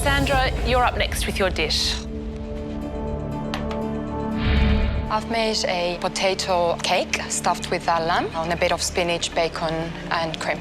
Sandra, you're up next with your dish. I've made a potato cake stuffed with lamb on a bit of spinach, bacon and cream.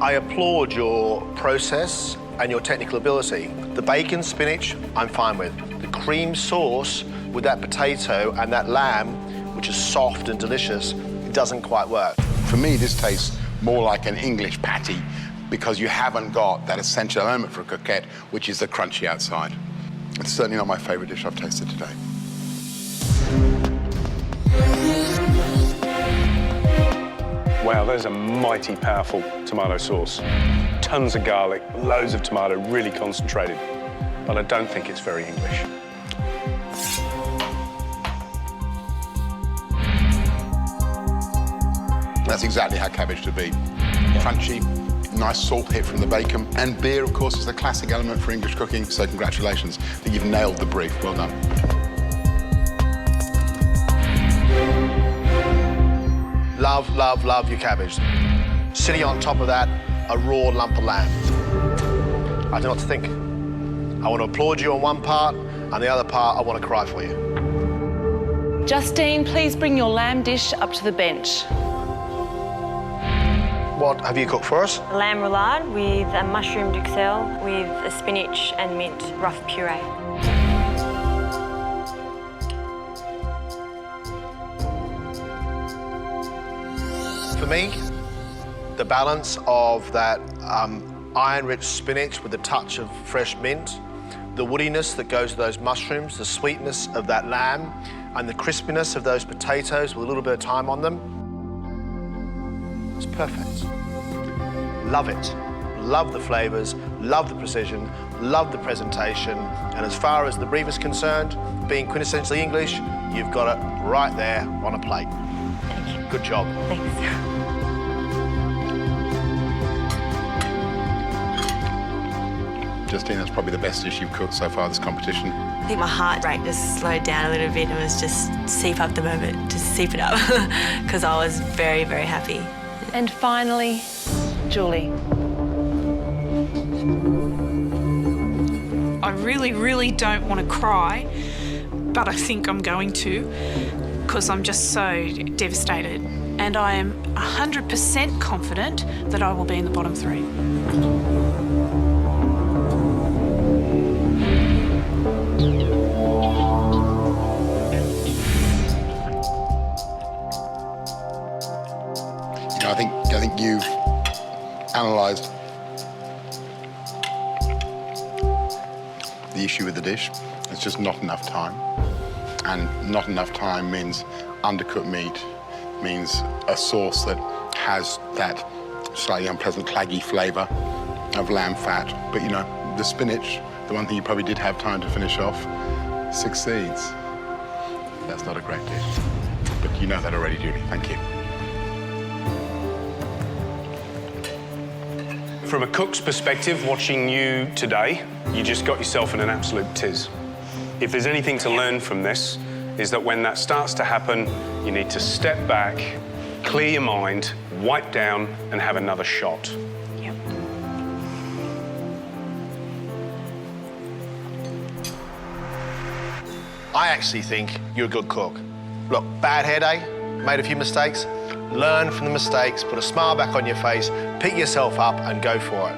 I applaud your process and your technical ability. The bacon, spinach, I'm fine with. The cream sauce with that potato and that lamb, which is soft and delicious, it doesn't quite work. For me, this tastes more like an English patty because you haven't got that essential element for a croquette, which is the crunchy outside. It's certainly not my favourite dish I've tasted today. Wow, there's a mighty powerful tomato sauce. Tons of garlic, loads of tomato, really concentrated. But I don't think it's very English. That's exactly how cabbage should be. Crunchy, nice salt hit from the bacon. And beer, of course, is the classic element for English cooking, so congratulations. I think you've nailed the brief. Well done. Love, love, love your cabbage. Sitting on top of that, a raw lump of lamb. I don't know what to think. I want to applaud you on one part, and the other part, I want to cry for you. Justine, please bring your lamb dish up to the bench. What have you cooked for us? Lamb roulade with a mushroom duxelle with a spinach and mint rough puree. For me, the balance of that iron-rich spinach with a touch of fresh mint, the woodiness that goes with those mushrooms, the sweetness of that lamb, and the crispiness of those potatoes with a little bit of time on them, it's perfect. Love it. Love the flavours, love the precision, love the presentation, and as far as the brief is concerned, being quintessentially English, you've got it right there on a plate. Thank you. Good job. Thanks. Justine, that's probably the best dish you've cooked so far this competition. I think my heart rate just slowed down a little bit and was just seep up the moment, just seep it up, because I was very, very happy. And finally, Julie. I really, really don't want to cry, but I think I'm going to, because I'm just so devastated. And I am 100% confident that I will be in the bottom three. I think you've analysed the issue with the dish. It's just not enough time. And not enough time means undercooked meat, means a sauce that has that slightly unpleasant, claggy flavour of lamb fat. But, you know, the spinach, the one thing you probably did have time to finish off, succeeds. That's not a great dish. But you know that already, Julie. Thank you. From a cook's perspective, watching you today, you just got yourself in an absolute tiz. If there's anything to learn from this, is that when that starts to happen, you need to step back, clear your mind, wipe down, and have another shot. Yep. I actually think you're a good cook. Look, bad hair day, made a few mistakes, learn from the mistakes, put a smile back on your face, pick yourself up and go for it.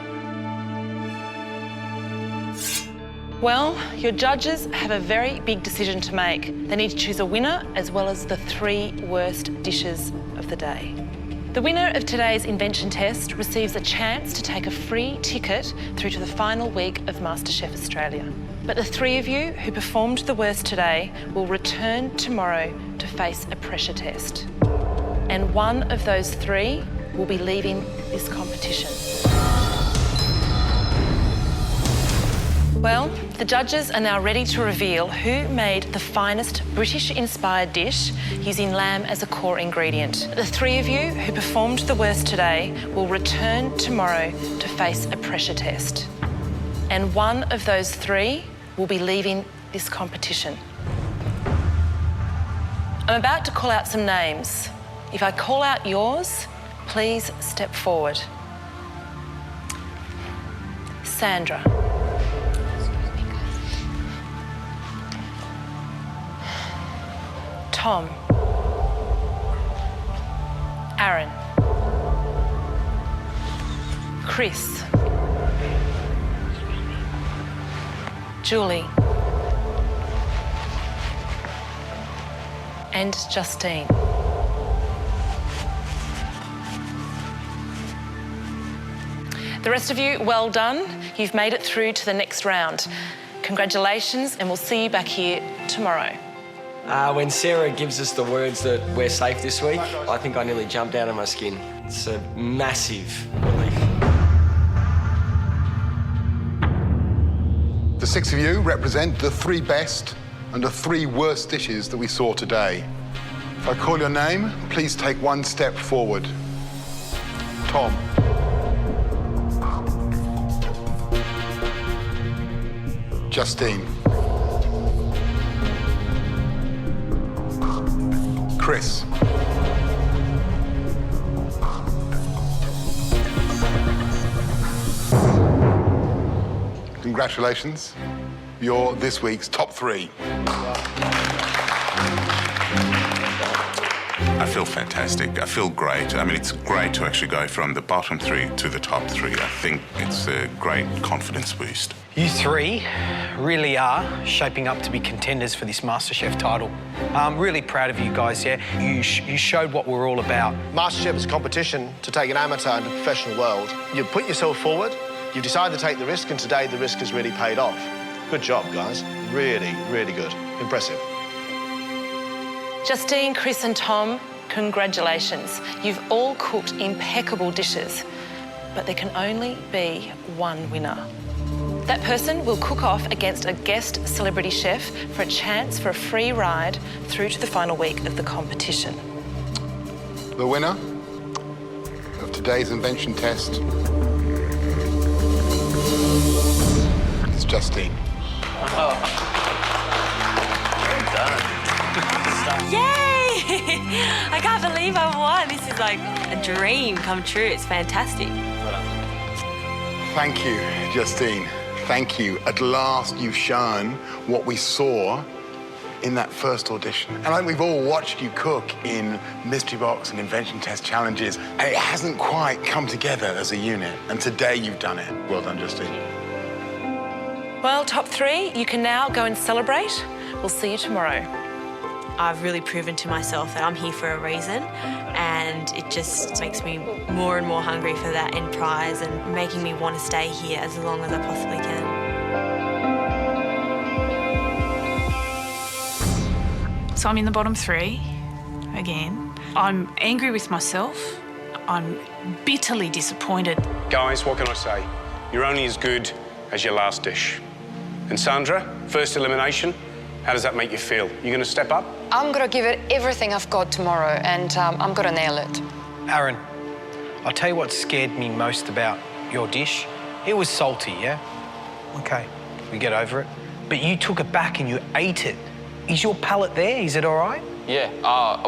Well, your judges have a very big decision to make. They need to choose a winner as well as the 3 worst dishes of the day. The winner of today's invention test receives a chance to take a free ticket through to the final week of MasterChef Australia. But the 3 of you who performed the worst today will return tomorrow to face a pressure test. And one of those 3 will be leaving this competition. Well, the judges are now ready to reveal who made the finest British-inspired dish using lamb as a core ingredient. The 3 of you who performed the worst today will return tomorrow to face a pressure test. And one of those 3 will be leaving this competition. I'm about to call out some names. If I call out yours, please step forward. Sandra. Tom. Aaron. Chris. Julie. And Justine. The rest of you, well done. You've made it through to the next round. Congratulations, and we'll see you back here tomorrow. When Sarah gives us the words that we're safe this week, I think I nearly jumped out of my skin. It's a massive relief. The 6 of you represent the 3 best and the 3 worst dishes that we saw today. If I call your name, please take 1 step forward. Tom. Justine. Chris. Congratulations. You're this week's top 3. I feel fantastic. I feel great. I mean, it's great to actually go from the bottom 3 to the top 3. I think it's a great confidence boost. You 3 really are shaping up to be contenders for this MasterChef title. I'm really proud of you guys, yeah? You showed what we're all about. MasterChef is a competition to take an amateur into the professional world. You put yourself forward, you've decided to take the risk, and today the risk has really paid off. Good job, guys. Really, really good. Impressive. Justine, Chris and Tom, congratulations. You've all cooked impeccable dishes, but there can only be one winner. That person will cook off against a guest celebrity chef for a chance for a free ride through to the final week of the competition. The winner of today's invention test is Justine. Yay! I can't believe I won. This is like a dream come true. It's fantastic. Thank you, Justine. Thank you. At last you've shown what we saw in that first audition. And I think we've all watched you cook in mystery box and invention test challenges, and it hasn't quite come together as a unit. And today you've done it. Well done, Justine. Well, top 3, you can now go and celebrate. We'll see you tomorrow. I've really proven to myself that I'm here for a reason, and it just makes me more and more hungry for that end prize and making me want to stay here as long as I possibly can. So I'm in the bottom 3 again. I'm angry with myself. I'm bitterly disappointed. Guys, what can I say? You're only as good as your last dish. And Sandra, first elimination, how does that make you feel? You going to step up? I'm gonna give it everything I've got tomorrow, and I'm gonna nail it. Aaron, I'll tell you what scared me most about your dish. It was salty, yeah? Okay, we get over it. But you took it back and you ate it. Is your palate there? Is it all right? Yeah,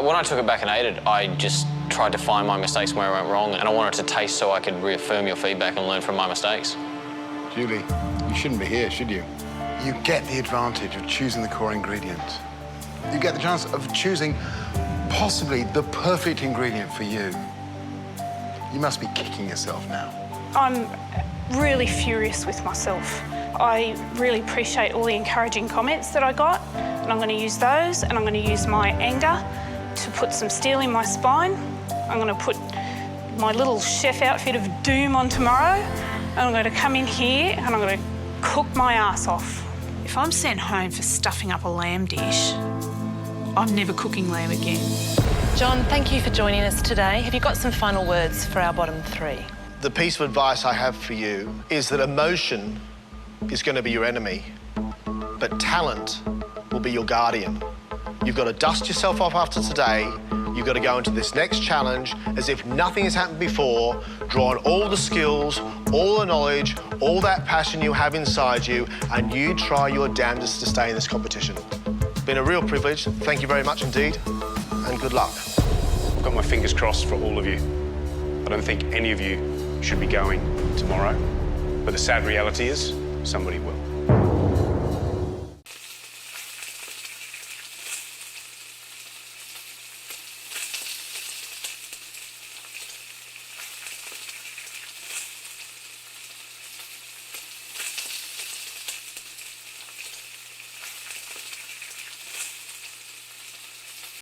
when I took it back and ate it, I just tried to find my mistakes where I went wrong, and I wanted to taste so I could reaffirm your feedback and learn from my mistakes. Julie, you shouldn't be here, should you? You get the advantage of choosing the core ingredient. You get the chance of choosing possibly the perfect ingredient for you. You must be kicking yourself now. I'm really furious with myself. I really appreciate all the encouraging comments that I got, and I'm going to use those, and I'm going to use my anger to put some steel in my spine. I'm going to put my little chef outfit of doom on tomorrow, and I'm going to come in here and I'm going to cook my ass off. If I'm sent home for stuffing up a lamb dish, I'm never cooking lamb again. John, thank you for joining us today. Have you got some final words for our bottom 3? The piece of advice I have for you is that emotion is going to be your enemy, but talent will be your guardian. You've got to dust yourself off after today. You've got to go into this next challenge as if nothing has happened before, draw on all the skills, all the knowledge, all that passion you have inside you, and you try your damnedest to stay in this competition. It's been a real privilege. Thank you very much indeed, and good luck. I've got my fingers crossed for all of you. I don't think any of you should be going tomorrow, but the sad reality is somebody will.